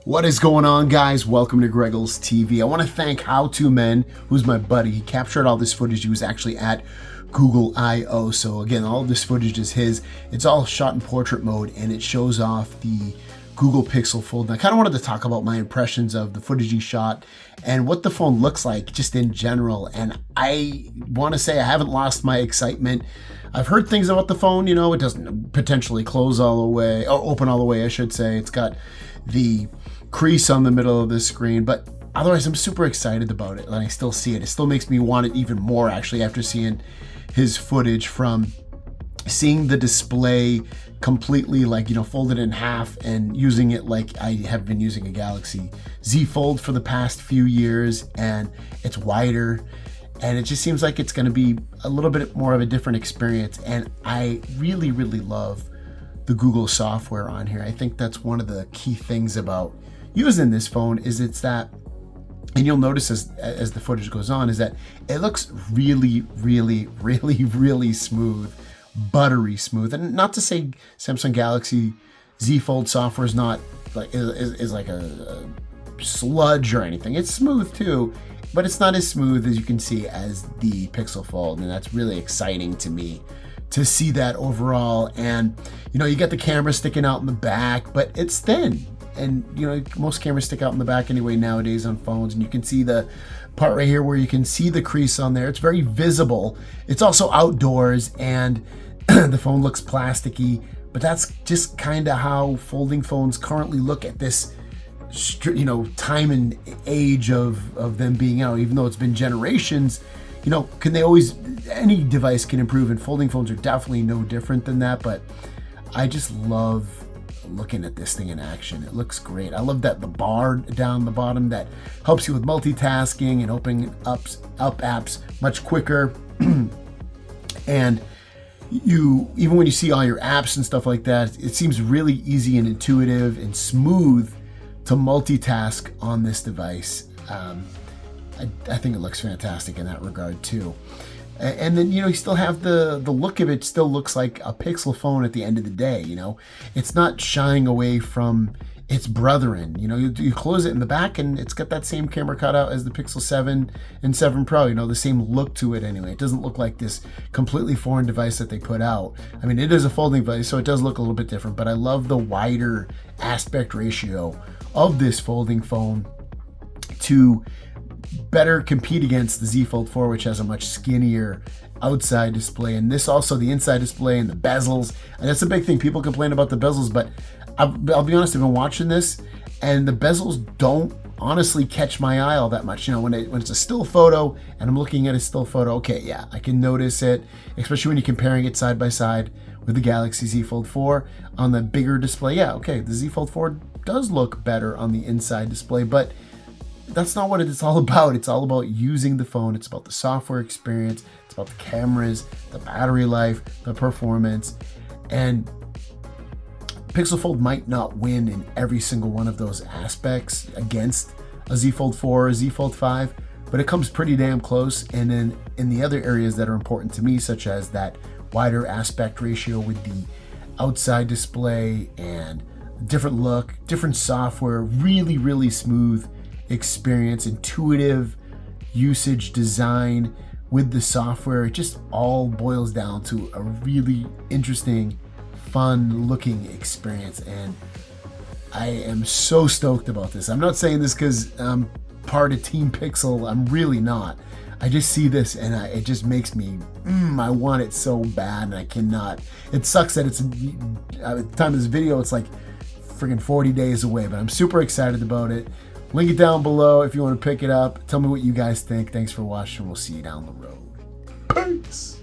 What is going on, guys? Welcome to Greggles TV. I want to thank How To Men, who's my buddy. He captured all this footage. He was actually at Google I/O. So again, all of this footage is his. It's all shot in portrait mode, and it shows off the Google Pixel Fold. And I kind of wanted to talk about my impressions of the footage he shot and what the phone looks like just in general. And I want to say I haven't lost my excitement. I've heard things about the phone, you know, it doesn't potentially close all the way, or open all the way, I should say. It's got the crease on the middle of the screen, but otherwise I'm super excited about it, and I still see it. It still makes me want it even more, actually, after seeing his footage, from seeing the display completely, like, you know, folded in half and using it like I have been using a Galaxy Z Fold for the past few years, and it's wider, and it just seems like it's going to be a little bit more of a different experience. And I really love the Google software on here. I think that's one of the key things about using this phone, is it's that, and you'll notice as the footage goes on, is that it looks really smooth, buttery smooth. And not to say Samsung Galaxy Z Fold software is not like is like a sludge or anything. It's smooth too, but it's not as smooth, as you can see, as the Pixel Fold, and that's really exciting to me to see that overall. And you know, you get the camera sticking out in the back, but it's thin. And you know, most cameras stick out in the back anyway nowadays on phones, and you can see the part right here where you can see the crease on there. It's very visible. It's also outdoors, and the phone looks plasticky, but that's just kind of how folding phones currently look at this, you know, time and age of them being out. Even though it's been generations, you know, any device can improve, and folding phones are definitely no different than that. But I just love looking at this thing in action. It looks great. I love that the bar down the bottom that helps you with multitasking and opening up apps much quicker. And even when you see all your apps and stuff like that, it seems really easy and intuitive and smooth to multitask on this device. I think it looks fantastic in that regard too. And then, you know, you still have the look of it. Still looks like a Pixel phone at the end of the day. You know, it's not shying away from its brethren. You know, you close it in the back, and it's got that same camera cutout as the Pixel 7 and 7 Pro. You know, the same look to it anyway. It doesn't look like this completely foreign device that they put out. I mean, it is a folding device, so it does look a little bit different, but I love the wider aspect ratio of this folding phone to better compete against the Z Fold 4, which has a much skinnier outside display. And this also, the inside display and the bezels, and that's a big thing. People complain about the bezels, but I'll be honest, I've been watching this, and the bezels don't honestly catch my eye all that much. You know, when it's a still photo and I'm looking at a still photo, okay, yeah, I can notice it, especially when you're comparing it side by side with the Galaxy Z Fold 4 on the bigger display. Yeah, okay, the Z Fold 4 does look better on the inside display, but that's not what it's all about. It's all about using the phone. It's about the software experience. It's about the cameras, the battery life, the performance. And Pixel Fold might not win in every single one of those aspects against a Z Fold 4 or a Z Fold 5, but it comes pretty damn close. And then in the other areas that are important to me, such as that wider aspect ratio with the outside display and different look, different software, really smooth experience, intuitive usage design with the software, it just all boils down to a really interesting, fun looking experience. And I am so stoked about this. I'm not saying this because I'm part of Team Pixel. I'm really not. I just see this, and it just makes me I want it so bad, and I cannot. It sucks that it's at the time of this video, it's like freaking 40 days away, but I'm super excited about it. Link it down below if you want to pick it up. Tell me what you guys think. Thanks for watching. We'll see you down the road. Peace.